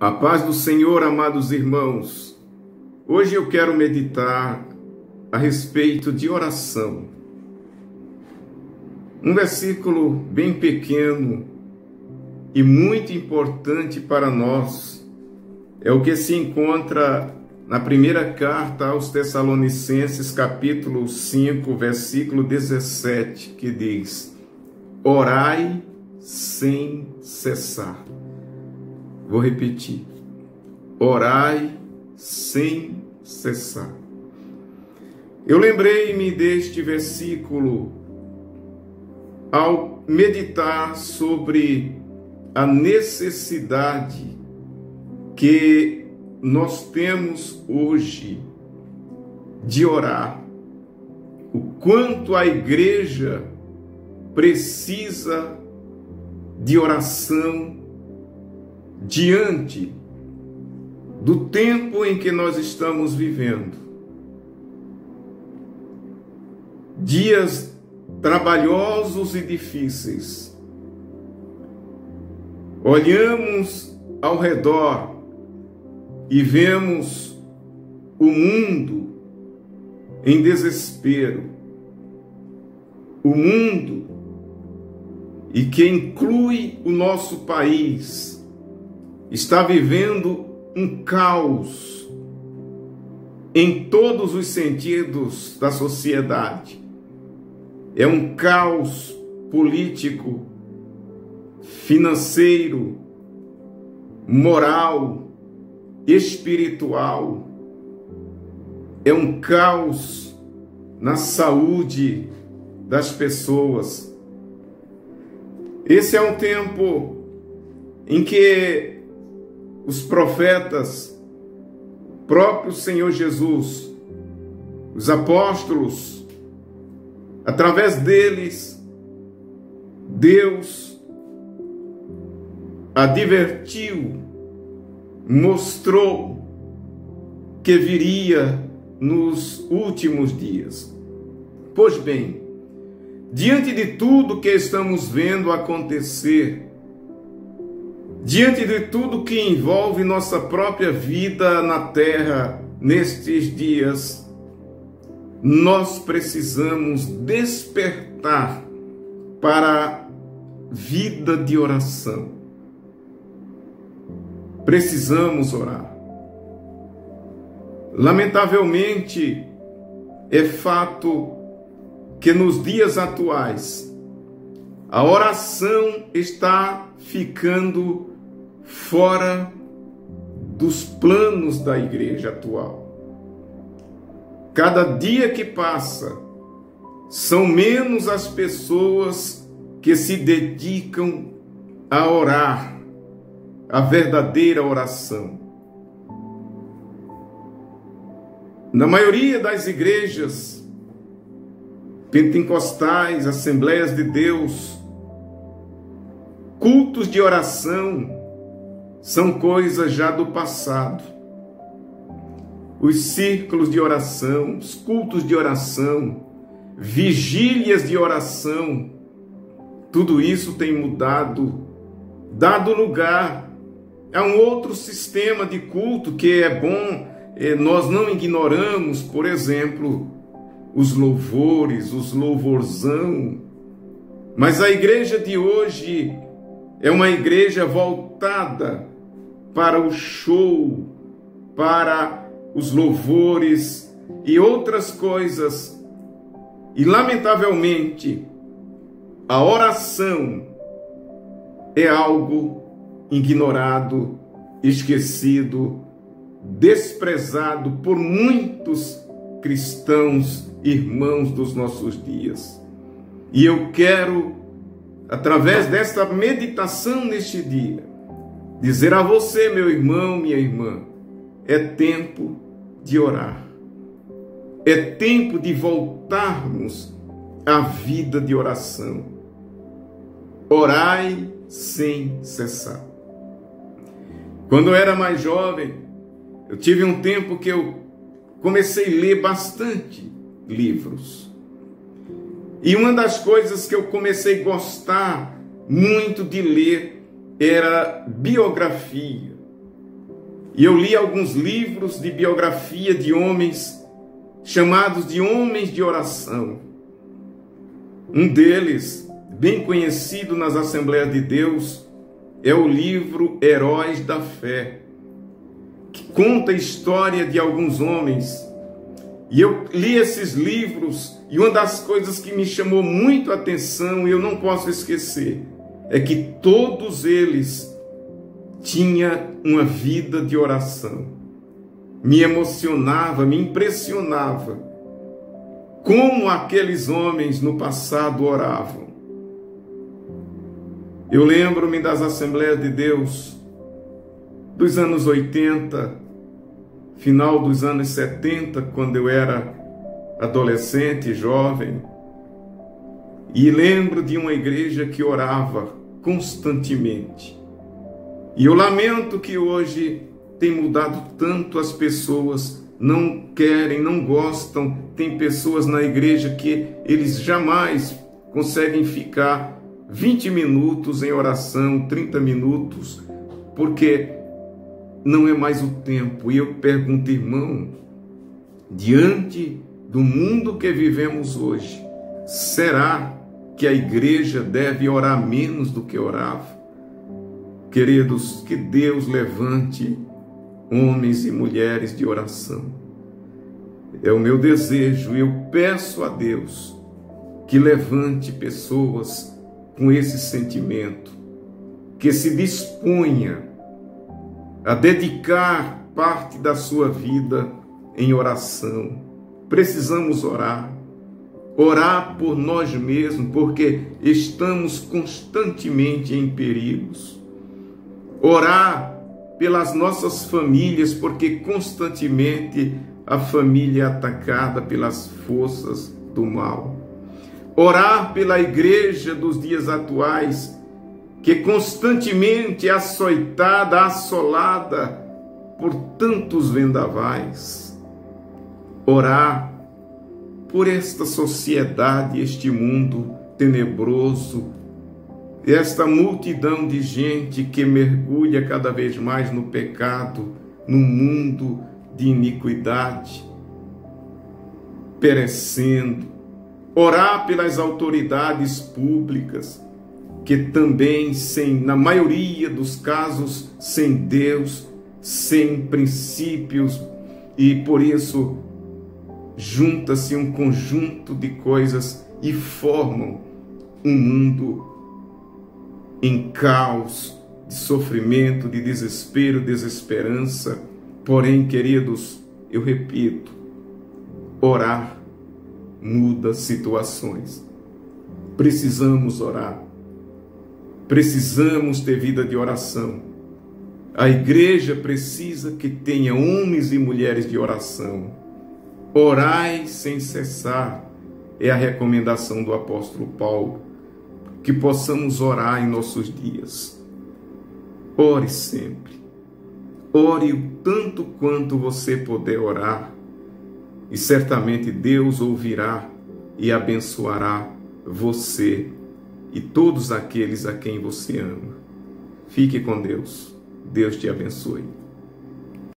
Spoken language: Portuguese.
A paz do Senhor, amados irmãos. Hoje eu quero meditar a respeito de oração. Um versículo bem pequeno e muito importante para nós é o que se encontra na primeira carta aos Tessalonicenses, capítulo 5, versículo 17, que diz: orai sem cessar. Vou repetir: orai sem cessar. Eu lembrei-me deste versículo ao meditar sobre a necessidade que nós temos hoje de orar, o quanto a igreja precisa de oração diante do tempo em que nós estamos vivendo. Dias trabalhosos e difíceis. Olhamos ao redor e vemos o mundo em desespero. O mundo, e que inclui o nosso país, está vivendo um caos em todos os sentidos da sociedade. É um caos político, financeiro, moral, espiritual. É um caos na saúde das pessoas. Esse é um tempo em que os profetas, próprio Senhor Jesus, os apóstolos, através deles, Deus advertiu, mostrou que viria nos últimos dias. Pois bem, diante de tudo que estamos vendo acontecer, diante de tudo que envolve nossa própria vida na terra nestes dias, nós precisamos despertar para a vida de oração. Precisamos orar. Lamentavelmente, é fato que nos dias atuais a oração está ficando fora dos planos da igreja atual. Cada dia que passa, são menos as pessoas que se dedicam a orar, a verdadeira oração. Na maioria das igrejas pentecostais, Assembleias de Deus, cultos de oração são coisas já do passado. Os círculos de oração, os cultos de oração, vigílias de oração, tudo isso tem mudado, dado lugar a um outro sistema de culto que é bom. Nós não ignoramos, por exemplo, os louvores, os louvorzão, mas a igreja de hoje é uma igreja voltada para o show, para os louvores e outras coisas. E, lamentavelmente, a oração é algo ignorado, esquecido, desprezado por muitos cristãos, irmãos dos nossos dias. E eu quero, através desta meditação neste dia, dizer a você, meu irmão, minha irmã, é tempo de orar. É tempo de voltarmos à vida de oração. Orai sem cessar. Quando eu era mais jovem, eu tive um tempo que eu comecei a ler bastante livros. E uma das coisas que eu comecei a gostar muito de ler era biografia. E eu li alguns livros de biografia de homens chamados de homens de oração. Um deles, bem conhecido nas Assembleias de Deus, é o livro Heróis da Fé, que conta a história de alguns homens. E eu li esses livros, e uma das coisas que me chamou muito a atenção, e eu não posso esquecer, é que todos eles tinham uma vida de oração. Me emocionava, me impressionava como aqueles homens no passado oravam. Eu lembro-me das Assembleias de Deus dos anos 80, final dos anos 70, quando eu era adolescente, jovem, e lembro de uma igreja que orava constantemente. E eu lamento que hoje tem mudado tanto, as pessoas não querem, não gostam. Tem pessoas na igreja que eles jamais conseguem ficar 20 minutos em oração, 30 minutos, porque não é mais o tempo. E eu pergunto, irmão, diante do mundo que vivemos hoje, será que a igreja deve orar menos do que orava? Queridos, que Deus levante homens e mulheres de oração. É o meu desejo, e eu peço a Deus que levante pessoas com esse sentimento, que se disponha a dedicar parte da sua vida em oração. Precisamos orar por nós mesmos, porque estamos constantemente em perigos. Orar pelas nossas famílias, porque constantemente a família é atacada pelas forças do mal. Orar pela igreja dos dias atuais, que constantemente é açoitada, assolada por tantos vendavais. Orar por esta sociedade, este mundo tenebroso, esta multidão de gente que mergulha cada vez mais no pecado, no mundo de iniquidade, perecendo. Orar pelas autoridades públicas, que também, na maioria dos casos, sem Deus, sem princípios, e por isso junta-se um conjunto de coisas e formam um mundo em caos, de sofrimento, de desespero, desesperança. Porém, queridos, eu repito, orar muda situações. Precisamos orar. Precisamos ter vida de oração. A igreja precisa que tenha homens e mulheres de oração. Orai sem cessar, é a recomendação do apóstolo Paulo. Que possamos orar em nossos dias. Ore sempre. Ore o tanto quanto você puder orar. E certamente Deus ouvirá e abençoará você e todos aqueles a quem você ama. Fique com Deus. Deus te abençoe.